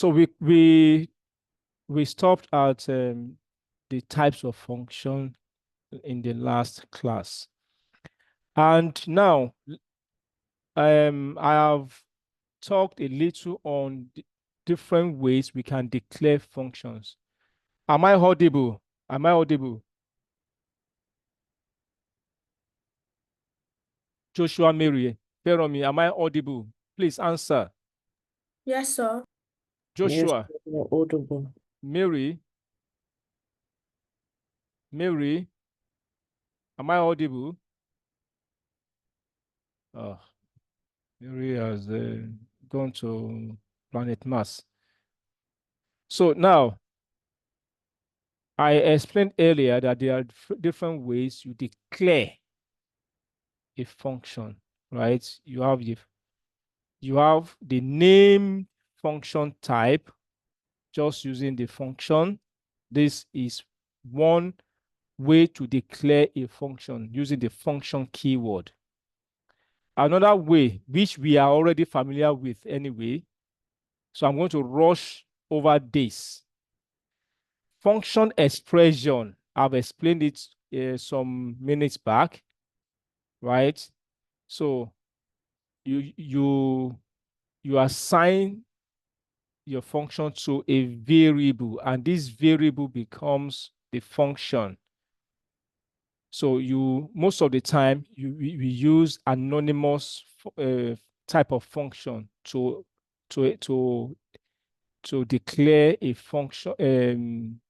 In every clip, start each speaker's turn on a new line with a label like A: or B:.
A: So we stopped at the types of function in the last class. And now I have talked a little on different ways we can declare functions. Am I audible? Am I audible? Joshua Mary, Feromi, am I audible? Please answer.
B: Yes, sir.
C: Yes,
A: Joshua,
C: you're audible.
A: Mary, Mary, am I audible? Oh, Mary has gone to planet Mars. So now, I explained earlier that there are different ways you declare a function, right? You have the name function type just using the function. This is one way to declare a function using the function keyword. Another way, which we are already familiar with anyway, so I'm going to rush over this. Function expression, I've explained it some minutes back, right? So you assign your function to a variable, and this variable becomes the function. So most of the time we use anonymous type of function to declare a function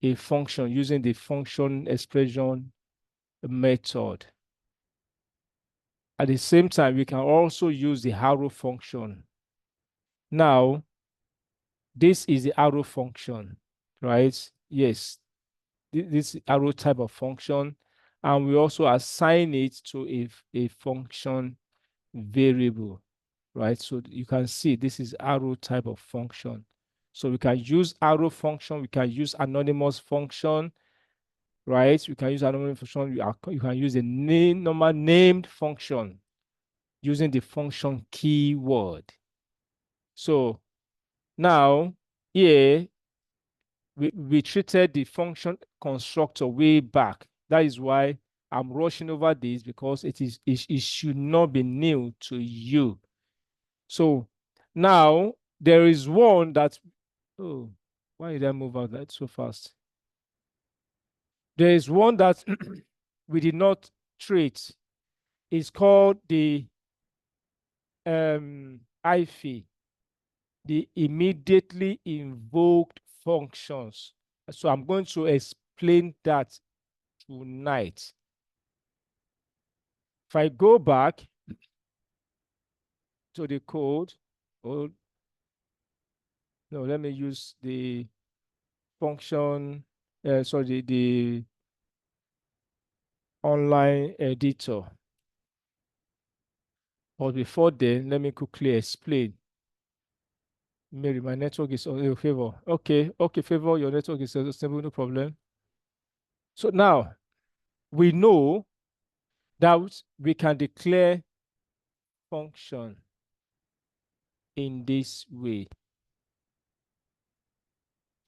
A: using the function expression method. At the same time, we can also use the arrow function. Now, this is the arrow function, right? Yes, this arrow type of function, and we also assign it to a function variable, right? So you can see this is arrow type of function. So we can use arrow function, we can use anonymous function, right? We can use anonymous function, you can use a normal named function using the function keyword. So now here we treated the function constructor way back. That is why I'm rushing over this, because it should not be new to you. So now there is one that, oh, why did I move out that so fast? There is one that we did not treat. It's called the IFE, the immediately invoked functions. So I'm going to explain that tonight. If I go back to the code, oh, no, let me use the function, sorry, the online editor. But before then, let me quickly explain. Mary, my network is on your favor. Okay, favor, your network is stable, no problem. So now we know that we can declare function in this way.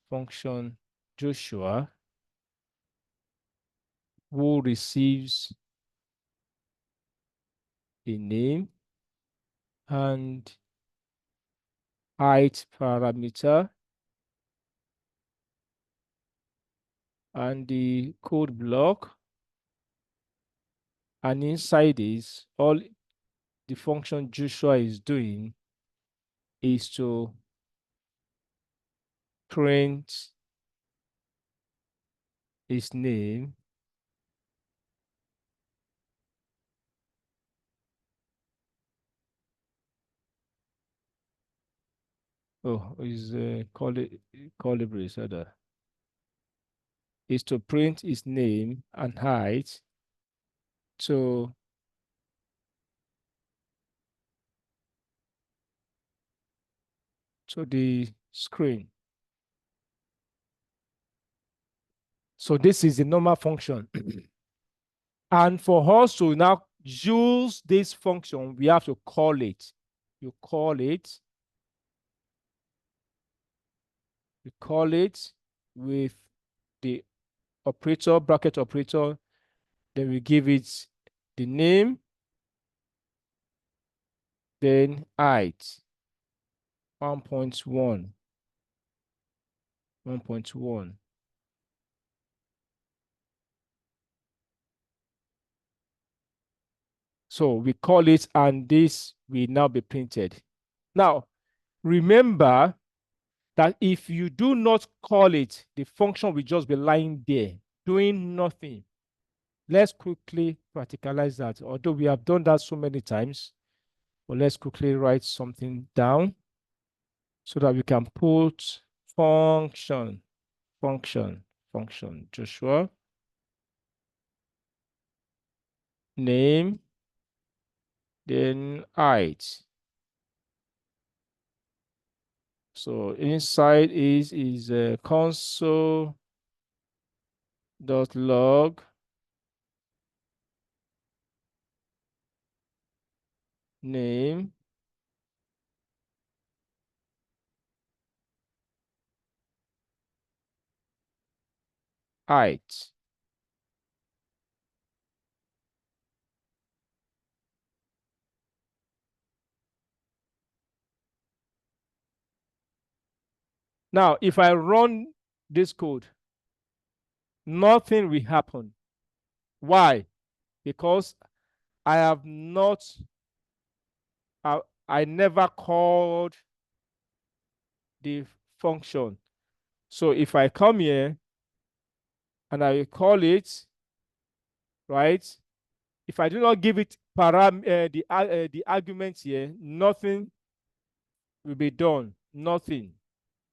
A: Function Joshua, who receives a name and height parameter, and the code block, and inside this, all the function Joshua is doing is to print his name is colibri, so that is to print his name and height to the screen. So this is the normal function. And for us to now use this function, we have to call it. You call it we call it with the operator, bracket operator, then we give it the name, then height, 1.1, 1.1. So we call it, and this will now be printed. Now, remember that if you do not call it, the function will just be lying there, doing nothing. Let's quickly practicalize that. Although we have done that so many times, but let's quickly write something down so that we can put function, Joshua, name, then height. So inside is console.log name, height. Now, if I run this code, nothing will happen. Why? Because I have not, I never called the function. So if I come here and I will call it, right? If I do not give it the argument here, nothing will be done. Nothing,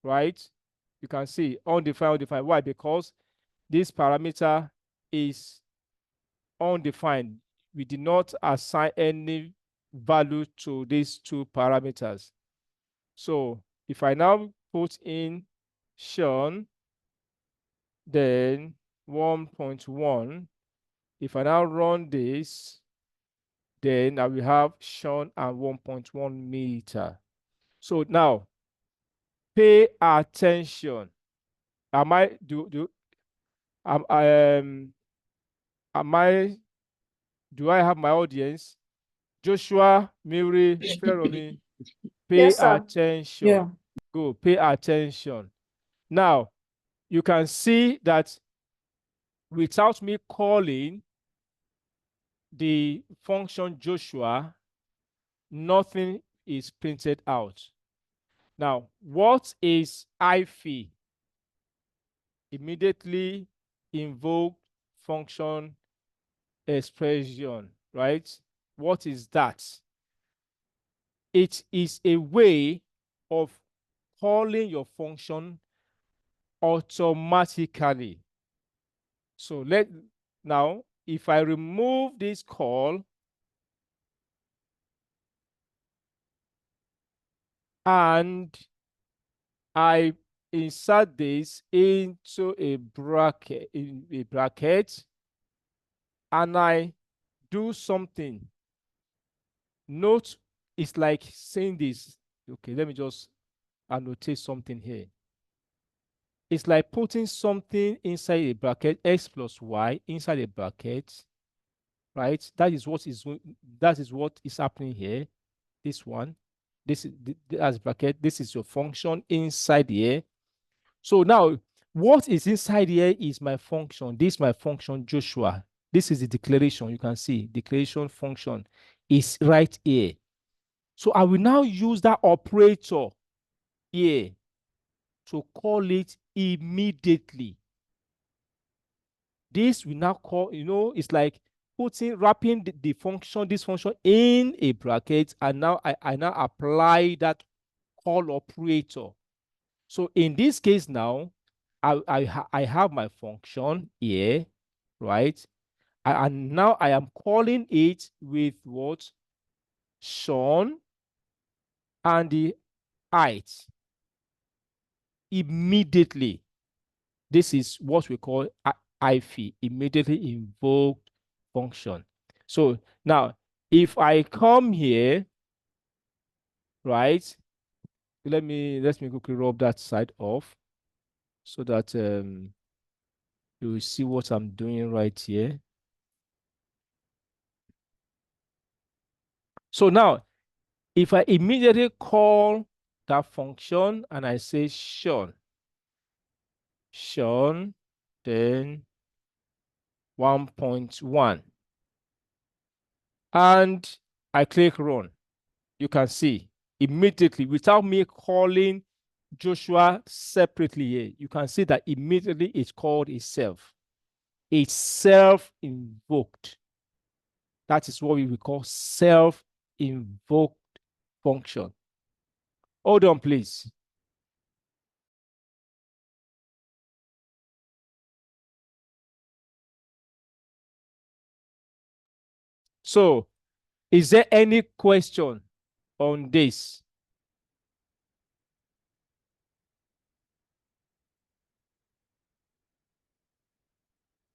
A: right? You can see undefined, undefined. Why? Because this parameter is undefined. We did not assign any value to these two parameters. So if I now put in Sean, then 1.1, if I now run this, then I will have Sean and 1.1 meter. So now pay attention. Am I do I have my audience? Joshua, Mary, Feromi, pay
B: Yes, sir.
A: attention.
C: Yeah.
A: Go, pay attention. Now, you can see that without me calling the function Joshua, nothing is printed out. Now, what is IFE? Immediately invoke function expression, right? What is that? It is a way of calling your function automatically. So now, if I remove this call and I insert this into a bracket, and I do something, note it's like saying this. Okay, let me just annotate something here. It's like putting something inside a bracket, x plus y inside a bracket, right? That is what is happening here. This one, this is as bracket. This is your function inside here. So now, what is inside here is my function. This is my function, Joshua. This is the declaration. You can see declaration function is right here. So I will now use that operator here to call it immediately. This will now call, it's like wrapping the function, this function in a bracket, and now I now apply that call operator. So in this case now, I have my function here, right? And now I am calling it with what? Sean and the height immediately. This is what we call IFE, immediately invoked function. So now, if I come here, right? Let me quickly rub that side off. so that you will see what I'm doing right here. So now, if I immediately call that function and I say Sean, then 1.1, and I click run, you can see immediately, without me calling Joshua separately here, you can see that immediately it's called itself. It's self-invoked. That is what we will call self-invoked function. Hold on, please. So, is there any question on this?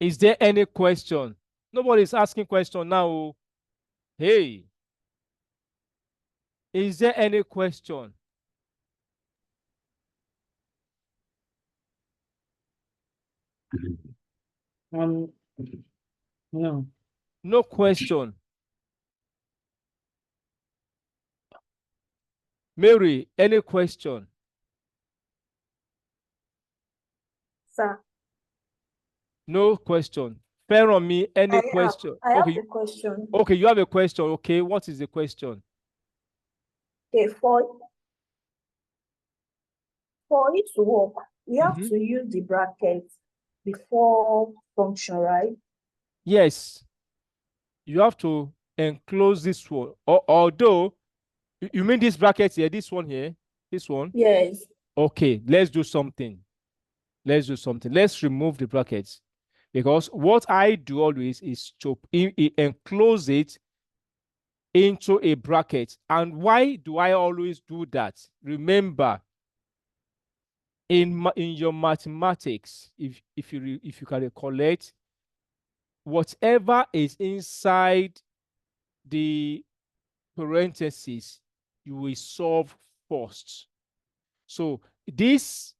A: Is there any question? Nobody's asking question now. Hey, is there any question?
C: No.
A: No question. Mary, any question?
B: Sir,
A: No question. Fair on me, any question?
B: I have
A: Okay,
B: a question.
A: okay, you have a question. Okay, what is the question?
B: Okay, for it to work, we have to use the brackets before function, right?
A: Yes, you have to enclose this one. Although, you mean this bracket here, this one here, this one?
B: Yes.
A: Okay, let's do something. Let's do something. Let's remove the brackets, because what I do always is to enclose it into a bracket. And why do I always do that? Remember, in your mathematics, if you can recollect, whatever is inside the parentheses, you will solve first. So this,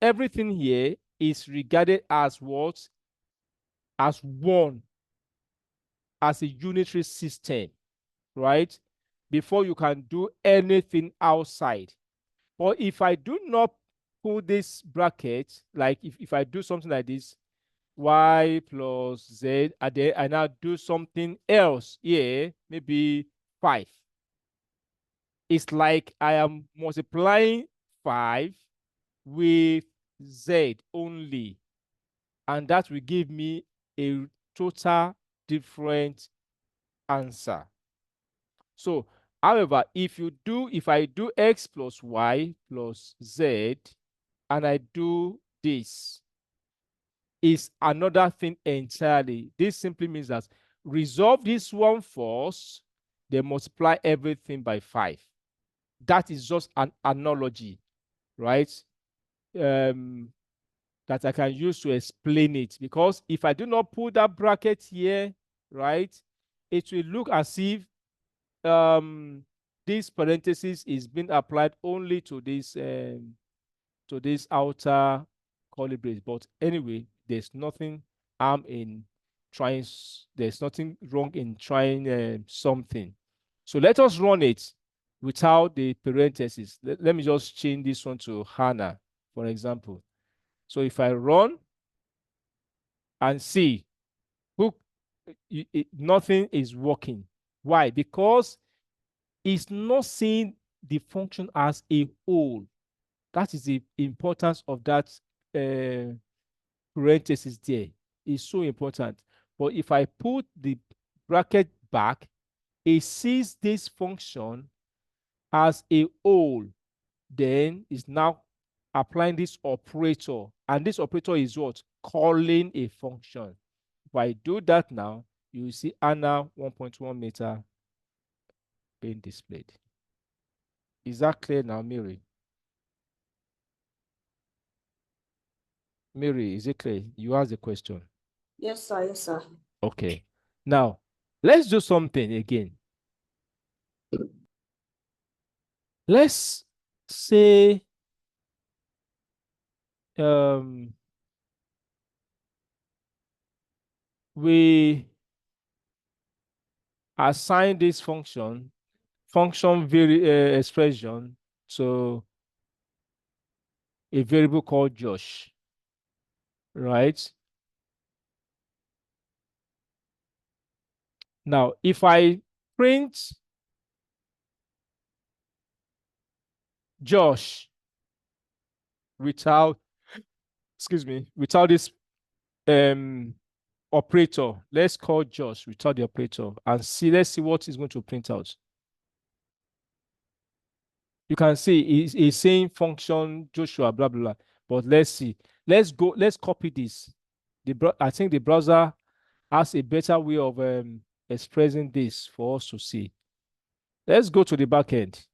A: everything here is regarded as what? As one, as a unitary system, right? Before you can do anything outside. But if I do not put this bracket, like if I do something like this, y plus z, and then I now do something else here, maybe 5. It's like I am multiplying 5 with z only, and that will give me a total different answer. So, however, if I do x plus y plus z, and I do this, is another thing entirely. This simply means that resolve this one first, then multiply everything by 5. That is just an analogy, right? That I can use to explain it. Because if I do not put that bracket here, right, it will look as if this parenthesis is being applied only to this outer curly brace. But anyway, there's nothing harm in trying. There's nothing wrong in trying something. So let us run it without the parentheses. Let me just change this one to Hannah, for example. So if I run and see, nothing is working. Why? Because it's not seeing the function as a whole. That is the importance of that parenthesis there. It's so important. But if I put the bracket back, it sees this function as a whole, then it's now applying this operator. And this operator is what? Calling a function. If I do that now, you will see Anna 1.1 meter being displayed. Is that clear now, Mary? Mary, is it clear? You asked the question.
B: Yes, sir. Yes, sir.
A: Okay. Now, let's do something again. Let's say we assign this function expression to a variable called Josh, right? Now, if I print Josh without, excuse me, without this operator, let's call Josh without the operator and see, let's see what is going to print out. You can see it's saying function Joshua, blah, blah, blah. But let's see. Let's copy this. I think the browser has a better way of expressing this for us to see. Let's go to the backend.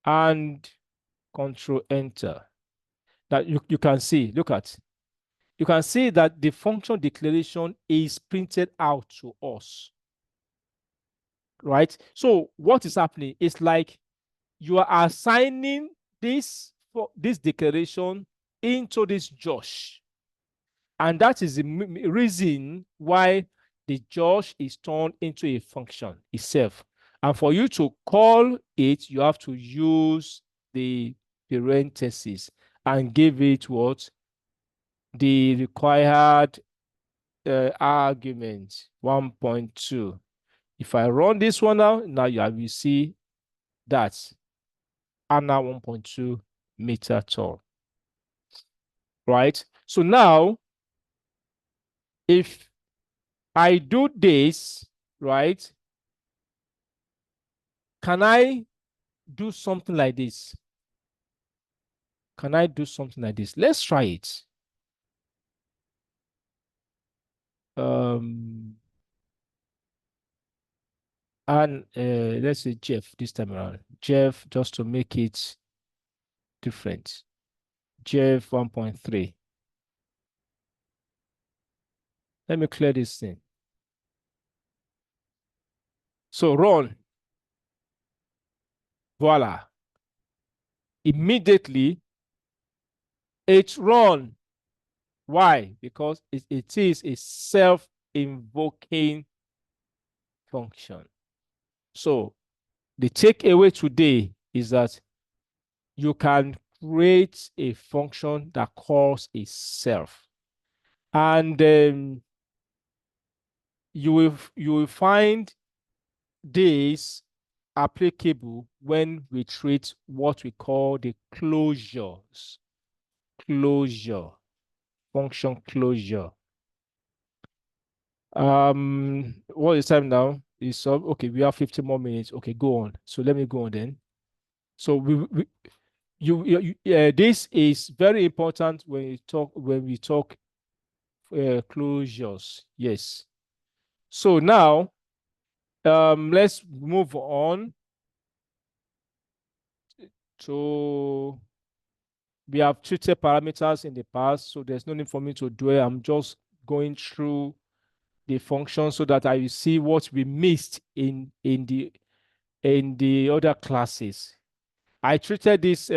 A: And Control Enter. Now you can see, look at, you can see that the function declaration is printed out to us, right? So what is happening is like you are assigning this declaration into this Josh. And that is the reason why the Josh is turned into a function itself. And for you to call it, you have to use the parentheses and give it what? The required argument 1.2. If I run this one now you will see that Anna 1.2 meter tall, right? So now, if I do this, right, can I do something like this? Can I do something like this? Let's try it. And let's say Jeff this time around. Jeff, just to make it different. Jeff 1.3. Let me clear this thing. So run. Voila. Immediately, it's run. Why? Because it is a self-invoking function. So the takeaway today is that you can create a function that calls itself. And you will find this applicable when we treat what we call the closures. Closure, function closure. What is time now? Is okay, we have 50 more minutes. Okay, go on. So let me go on then. So this is very important when we talk closures. Yes. So now let's move on to, we have treated parameters in the past, so there's no need for me to dwell. I'm just going through the function so that I will see what we missed in the other classes. I treated this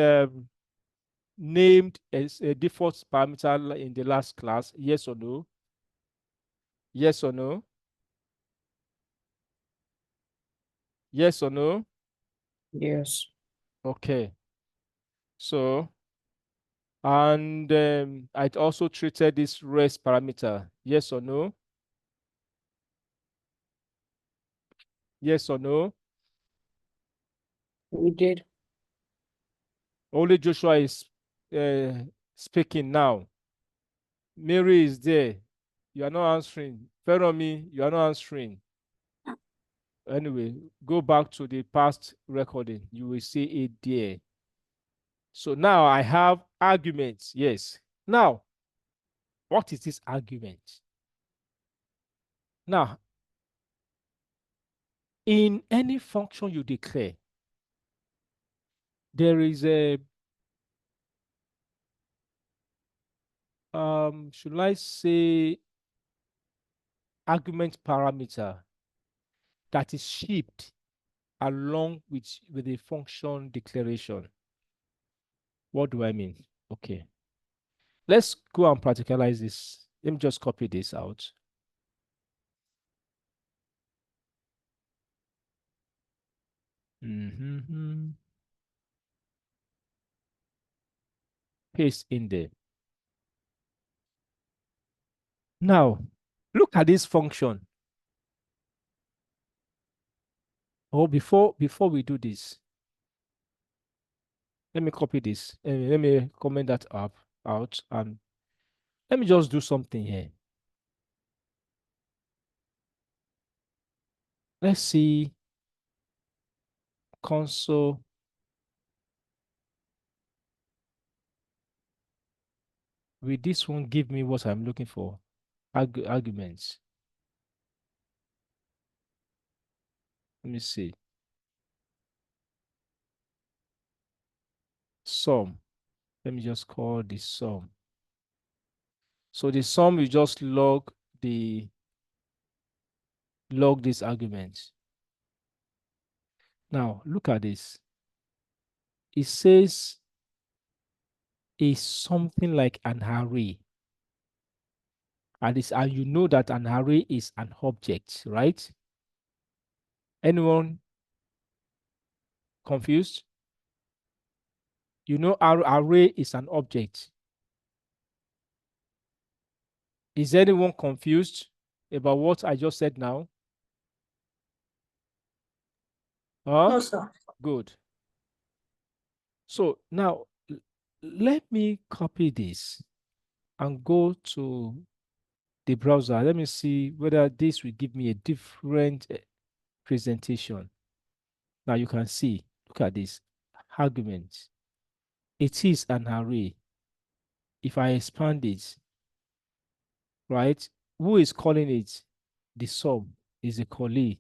A: named as a default parameter in the last class. Yes or no? Yes or no? Yes or no?
C: Yes.
A: Okay. So, and I also treated this rest parameter. Yes or no? Yes or no?
C: We did.
A: Only Joshua is speaking now. Mary is there. You are not answering. Feromi, you are not answering. Anyway, go back to the past recording. You will see it there. So now I have arguments. Yes. Now, what is this argument? Now, in any function you declare, there is a, should I say, argument parameter that is shipped along with the function declaration. What do I mean? Okay. Let's go and practicalize this. Let me just copy this out. Paste in there. Now, look at this function. Oh, before we do this, let me copy this. Let me comment that out, and let me just do something here. Let's see console. Will this one give me what I'm looking for? Arguments. Let me see. Sum. Let me just call the sum. So the sum will just log this argument. Now look at this. It says is something like an array. And you know that an array is an object, right? Anyone confused? You know our array is an object. Is anyone confused about what I just said now?
B: No, sir.
A: Good. So now let me copy this and go to the browser. Let me see whether this will give me a different presentation. Now you can see, look at this argument. It is an array. If I expand it, right? Who is calling it? The sum is a callee,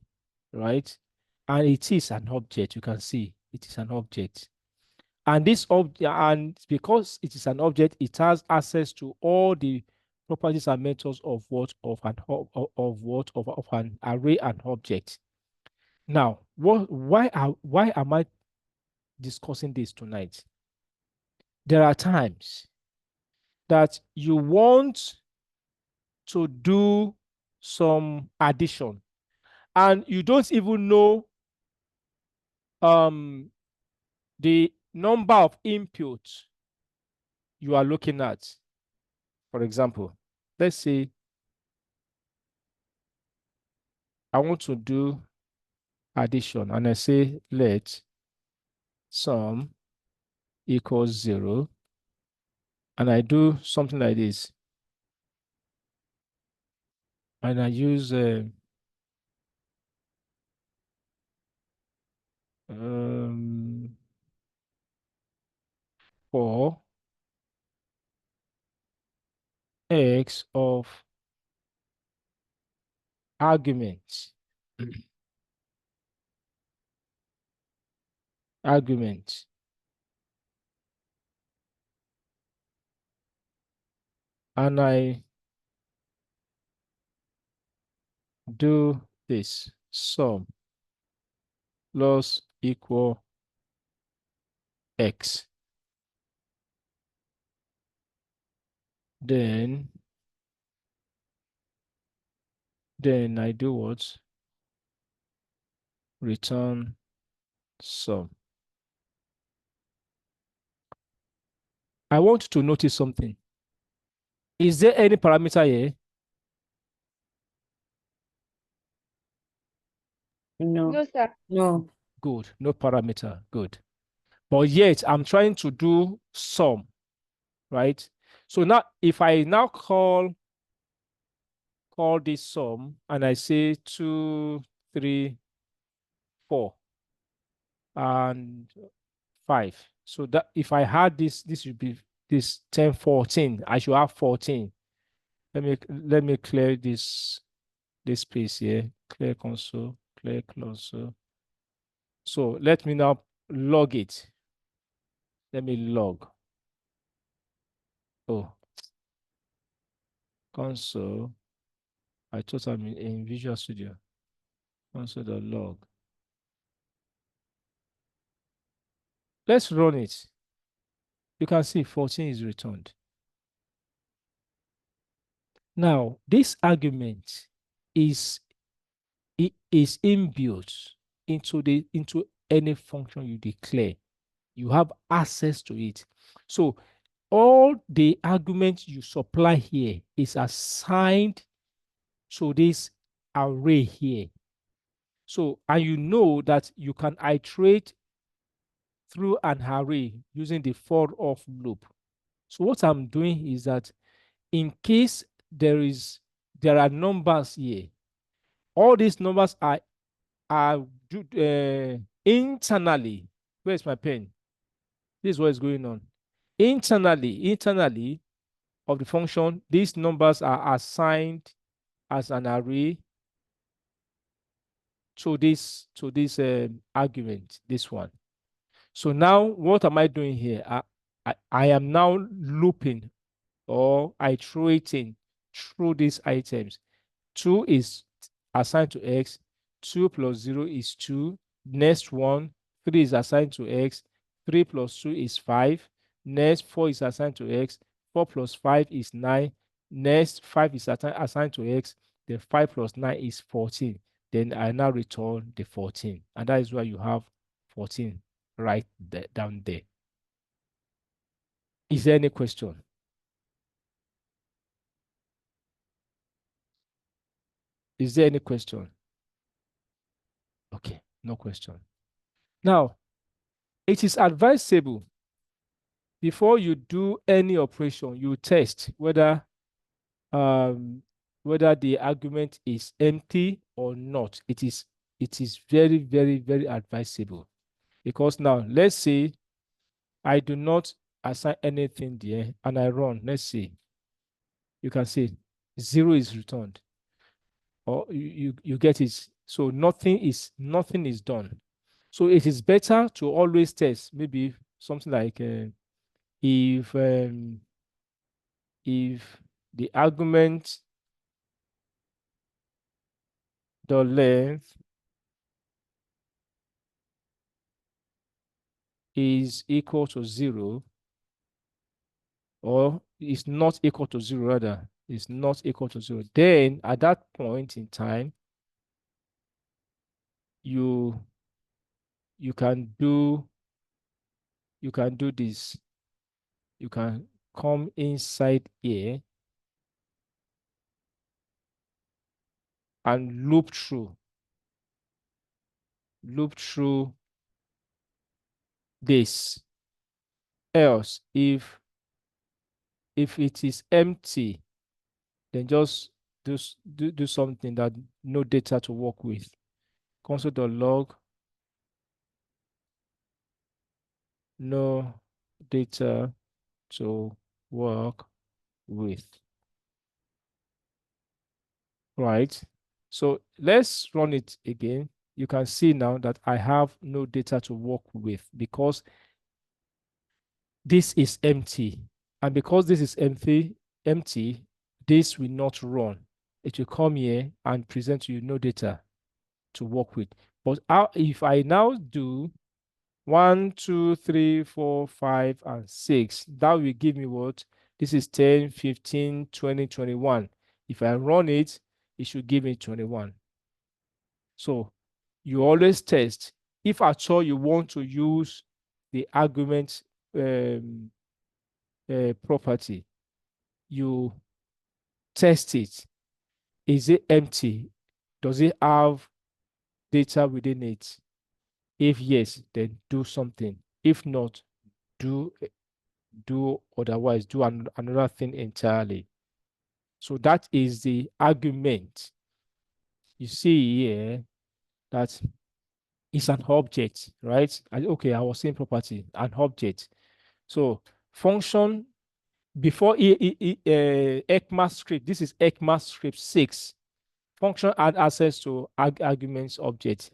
A: right? And it is an object. You can see it is an object. And this object, and because it is an object, it has access to all the properties and methods of what of an array and object. Now, why am I discussing this tonight? There are times that you want to do some addition and you don't even know the number of inputs you are looking at. For example, let's say I want to do addition and I say let sum equals 0 and I do something like this and I use for x of arguments argument and I do this sum loss equal x, then I do what? Return sum. I want to notice something. Is there any parameter here?
C: No.
D: No, sir.
C: No.
A: Good, no parameter, good. But yet I'm trying to do sum, right? So now if I now call this sum and I say 2, 3, 4 and 5. So that if I had this would be this 10, 14. I should have 14. Let me clear this space here. Clear console, clear console. So let me now log it. Let me log. Oh, console. I thought I'm in Visual Studio. Console.log. let's run it. You can see 14 is returned. Now, this argument is inbuilt into any function you declare. You have access to it. So all the arguments you supply here is assigned to this array here. So, and you know that you can iterate through an array using the for of loop. So what I'm doing is that in case there are numbers here, all these numbers are internally. Where's my pen? This is what is going on. Internally of the function, these numbers are assigned as an array to this argument, this one. So now what am I doing here? I am now looping or iterating through these items. 2 is assigned to x, 2 plus 0 is 2, next one, 3 is assigned to x, 3 plus 2 is 5, next 4 is assigned to x, 4 plus 5 is 9, next 5 is assigned to x, then 5 plus 9 is 14. Then I now return the 14, and that is why you have 14 right there, down there. Is there any question? Is there any question? Okay, no question. Now, it is advisable before you do any operation, you test whether the argument is empty or not. It is very, very, very advisable, because now let's say I do not assign anything there and I run. Let's see. You can see 0 is returned, or you get it. So nothing is done. So it is better to always test, maybe something like if the argument, the length is equal to 0, or is not equal to 0, rather, is not equal to 0, then at that point in time, you can do this. You can come inside here and loop through this. Else, if it is empty, then just do something that no data to work with. Console.log, no data to work with. Right. So let's run it again. You can see now that I have no data to work with because this is empty. And because this is empty, this will not run. It will come here and present you no data to work with. But if I now do 1, 2, 3, 4, 5, and 6, that will give me what? This is 10, 15, 20, 21. If I run it, it should give me 21. So you always test. If at all you want to use the argument property, you test it. Is it empty? Does it have data within it? If yes, then do something. If not, do otherwise, do another thing entirely. So that is the argument. You see here that it's an object, right? Okay, I was saying property, an object. So function before ECMAScript, this is ECMAScript 6. Function add access to arguments object.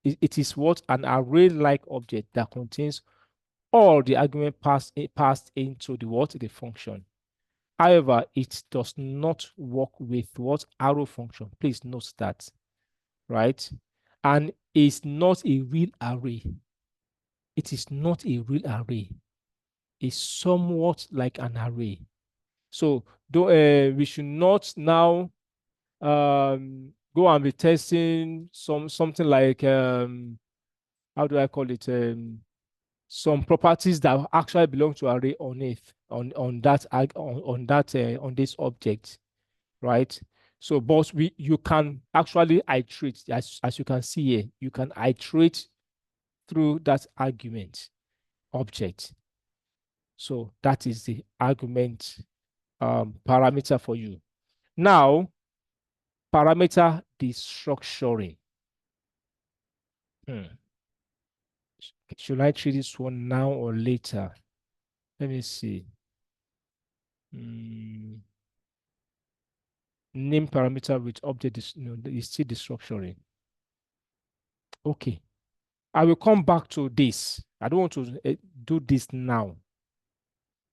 A: It is what? An array-like object that contains all the argument passed into the what? The function. However, it does not work with what? Arrow function. Please note that, right? And it's not a real array. it is not a real array. It's somewhat like an array. So we should not now go and be testing something like how do I call it? Some properties that actually belong to array on it on that on this object, right? So, but you can actually iterate as you can see here. You can iterate through that argument object. So that is the argument parameter for you. Now, parameter destructuring. Should I treat this one now or later? Let me see. Name parameter with object is, is still destructuring. Okay. I will come back to this. I don't want to do this now.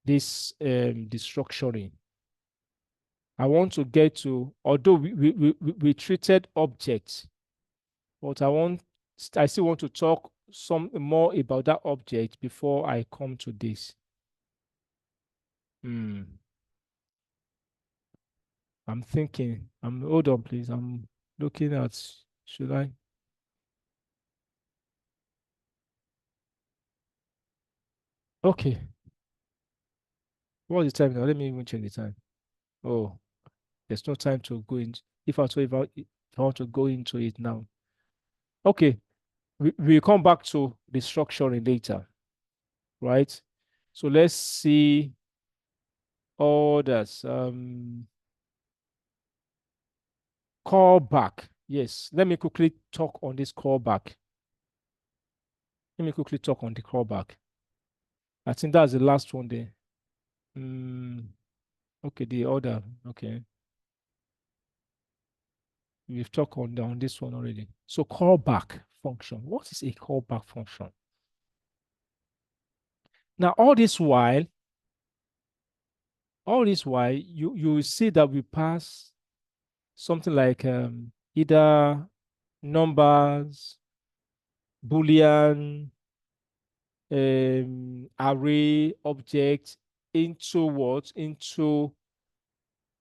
A: This destructuring. I want to get to, although we treated objects, but I still want to talk some more about that object before I come to this. I'm thinking, hold on, please. I'm looking at, should I? Okay. What's the time now? Let me even check the time. Oh, there's no time to go in. If I want to go into it now. Okay. We'll come back to the structuring later, right? So let's see others. Callback. Yes, let me quickly talk on this callback. Let me quickly talk on the callback. I think that's the last one there. Okay, the order. Okay. We've talked on this one already. So callback function. What is a callback function? Now, all this while, you see that we pass something like either numbers, Boolean, array, object into what? Into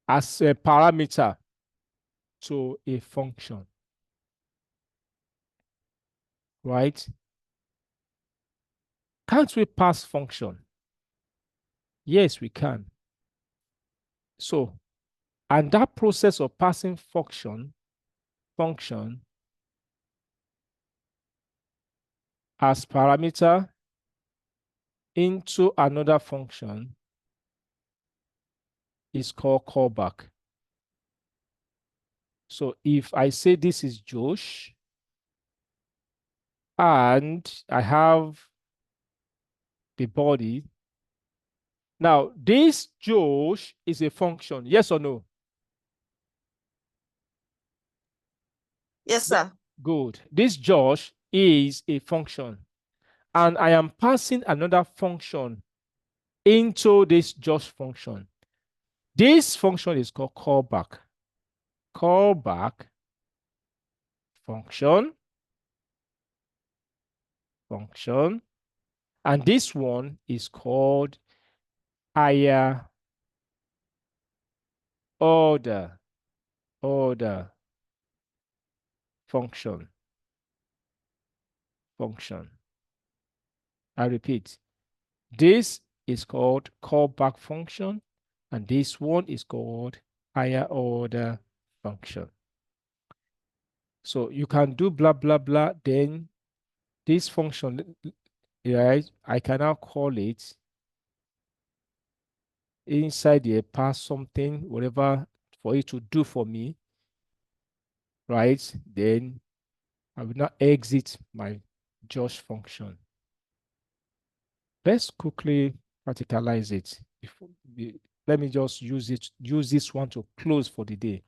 A: as a parameter to a function, right? Can't we pass function? Yes, we can. So, and that process of passing function as parameter into another function is called callback. So if I say this is Josh and I have the body, now this Josh is a function, yes or no?
B: Yes, sir.
A: Good. This Josh is a function and I am passing another function into this Josh function. This function is called callback. Callback function. And this one is called higher order function. I repeat, this is called callback function, and this one is called higher order function. So you can do blah, blah, blah, then this function, right, I can now call it inside here, pass something, whatever for it to do for me, right? Then I will now exit my Josh function. Let's quickly practicalize it. Let me just use this one to close for the day.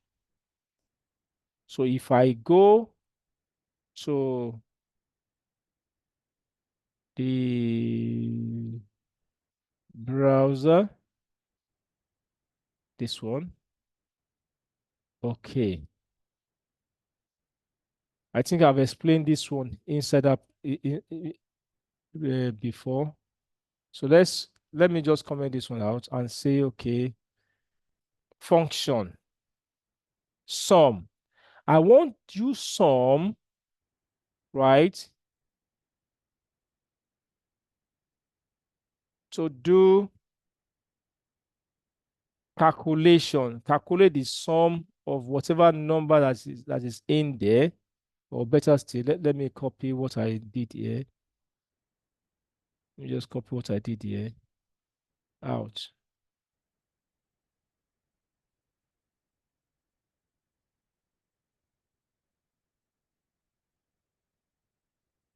A: So if I go to the browser, this one, okay. I think I've explained this one inside up before. So let me just comment this one out and say, okay, function sum. I want you sum, right, to do calculate the sum of whatever number that is in there, or better still, let me copy what I did here. Let me just copy what I did here out.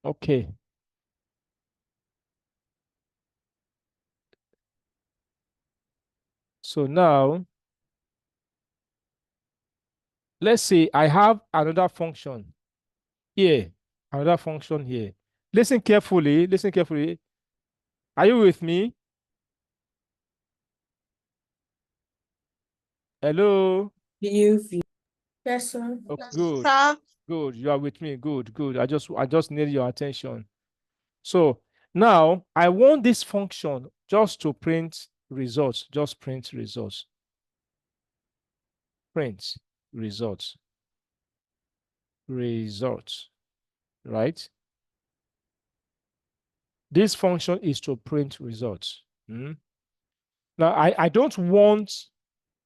A: Okay. So now, let's say I have another function here, another function here. Listen carefully, listen carefully. Are you with me? Hello?
B: Yes, sir.
A: Oh, good,
D: Sir,
A: good. You are with me. Good, good. I just need your attention. So now I want this function just to print results, just print results. Print results. Results, right? This function is to print results. Now, I don't want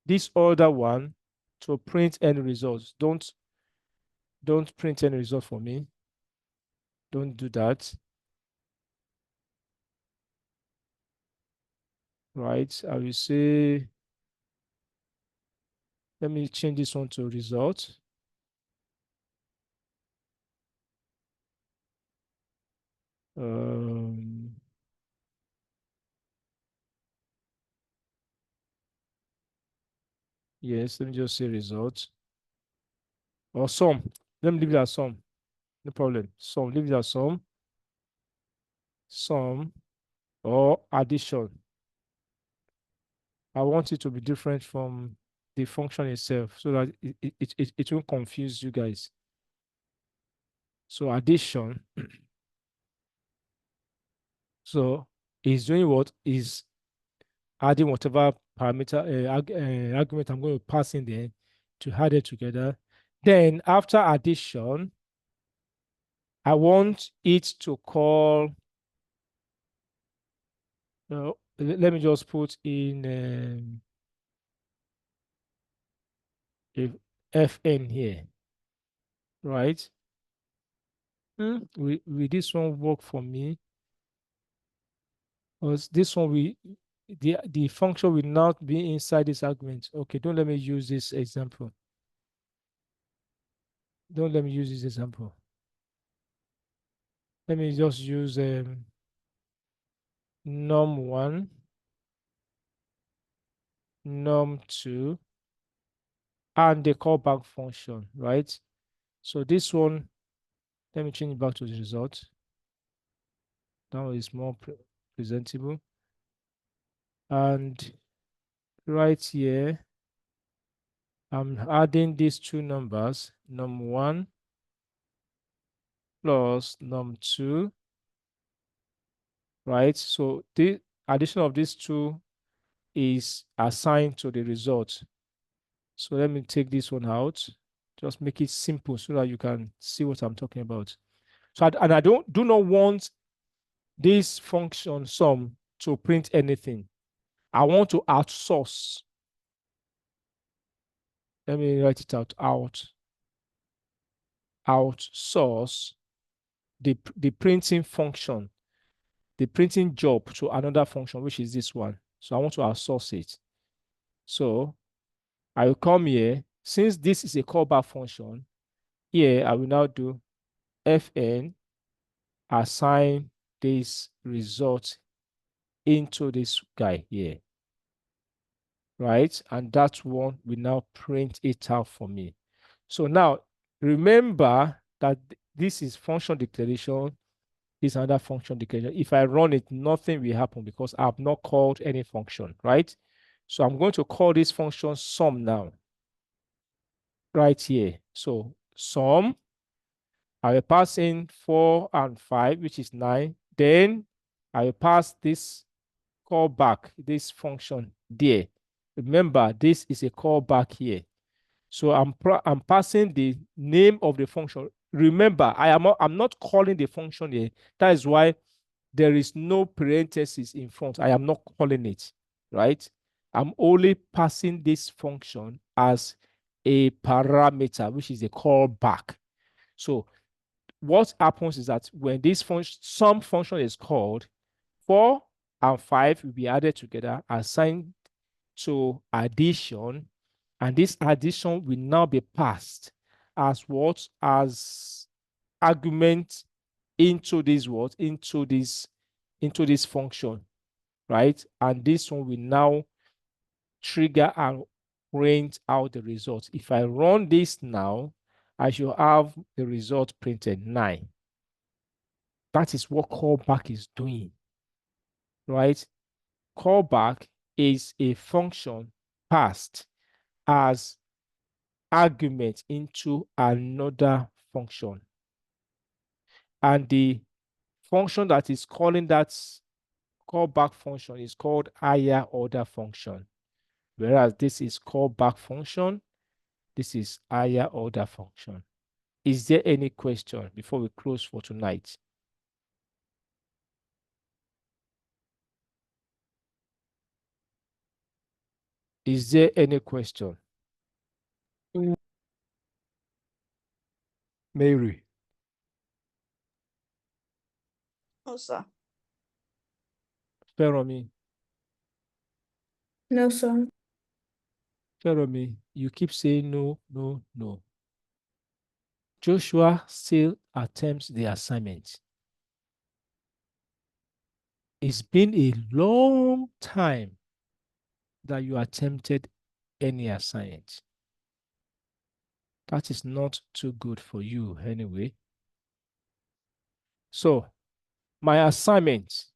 A: this other one to print any results. Don't print any result for me. Don't do that. Right? I will say, let me change this one to result. Yes, let me just say result. Or sum. Let me leave it as sum. No problem. Sum, leave it as sum. Sum or addition. I want it to be different from the function itself so that it won't confuse you guys. So addition. So is doing what is adding whatever parameter argument I'm going to pass in there to add it together. Then after addition, I want it to call. Let me just put in a fn here, right? Will this one work for me? Because this one the function will not be inside this argument. Okay, don't let me use this example. Don't let me use this example. Let me just use num1, num2, and the callback function, right? So this one, let me change it back to the result. Now it's more presentable. And right here, I'm adding these two numbers, num1 plus num2, right? So the addition of these two is assigned to the result. So let me take this one out. Just make it simple so that you can see what I'm talking about. So I do not want this function sum to print anything. I want to outsource. Let me write it out. Outsource the printing function, the printing job to another function, which is this one. So I want to outsource it. So I will come here. Since this is a callback function, here I will now do fn assign this result into this guy here, right? And that one will now print it out for me. So now remember that this is function declaration, this is another function declaration. If I run it, nothing will happen because I have not called any function, right? So I'm going to call this function sum now, right here. So sum, I will pass in 4 and 5, which is 9. Then I will pass this callback, this function there. Remember, this is a callback here. So I'm passing the name of the function. Remember, I'm not calling the function here. That is why there is no parenthesis in front. I am not calling it, right? I'm only passing this function as a parameter, which is a callback. So what happens is that when this function, some function is called, 4 and 5 will be added together, assigned to addition, and this addition will now be passed as what? As argument into this what? Into this function, right? And this one will now trigger and print out the results. If I run this now, I should have the result printed 9. That is what callback is doing, right? Callback is a function passed as argument into another function. And the function that is calling that callback function is called higher order function. Whereas this is callback function, this is higher order function. Is there any question before we close for tonight? Is there any question? Mary.
B: No, sir.
A: Feromi.
B: No, sir.
A: Feromi, you keep saying no, no, no. Joshua still attempts the assignment. It's been a long time that you attempted any assignment. That is not too good for you anyway. So, my assignment.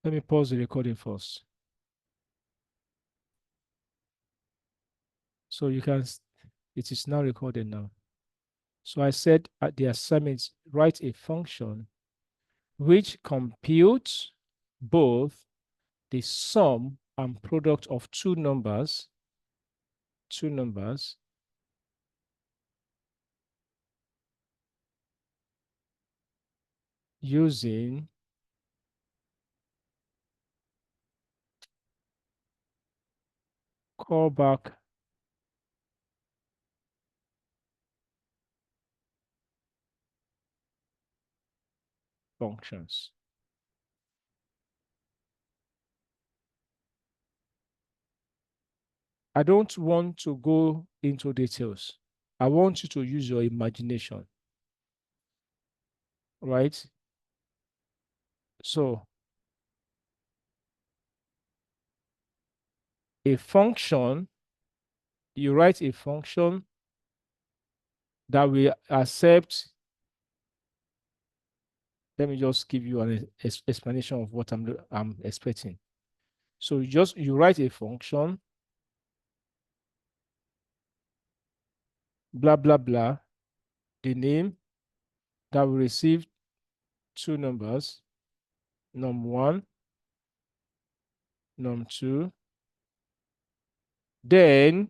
A: Let me pause the recording first. So you can, it is now recorded now. So I said at the assignment, write a function which computes both the sum and product of two numbers using callback functions. I don't want to go into details. I want you to use your imagination, right? So a function, you write a function that will accept. Let me just give you an explanation of what I'm expecting. So you write a function, blah, blah, blah, the name that will receive two numbers, num1, num2, then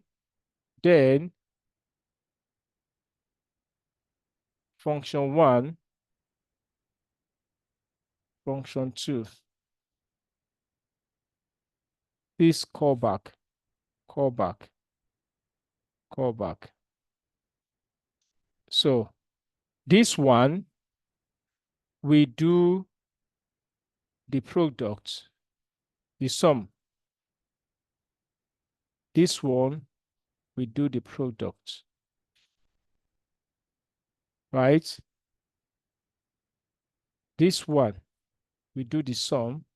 A: function 1, function 2. This callback. So this one, we do the product, the sum. This one, we do the product, right? This one, we do the sum.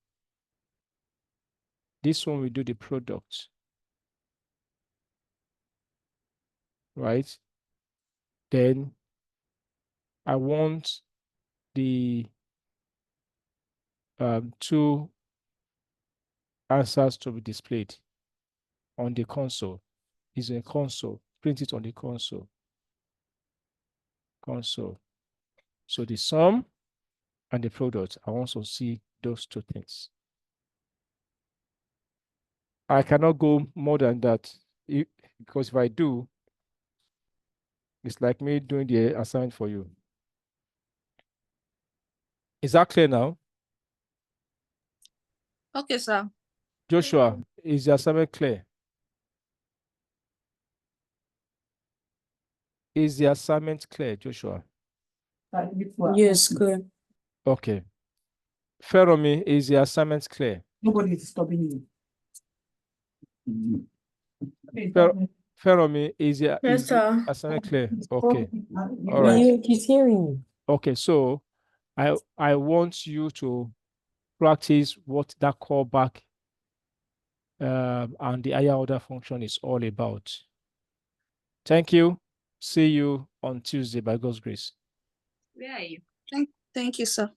A: This one, we do the product. right? Then I want the two answers to be displayed on the console. Is a console. Print it on the console. Console. So the sum and the product, I want to see those two things. I cannot go more than that because if I do, it's like me doing the assignment for you. Is that clear now?
D: Okay, sir.
A: Joshua, is the assignment clear? Is the assignment clear, Joshua?
C: Yes, clear.
A: Okay. Feromi, is the assignment clear?
E: Nobody is stopping you.
A: Feromi, is the
C: Yes, sir.
A: assignment clear? Okay. All right.
C: He's hearing you.
A: Okay, so I want you to practice what that callback and the higher order function is all about. Thank you. See you on Tuesday by God's grace.
D: Where are you? Thank you, sir.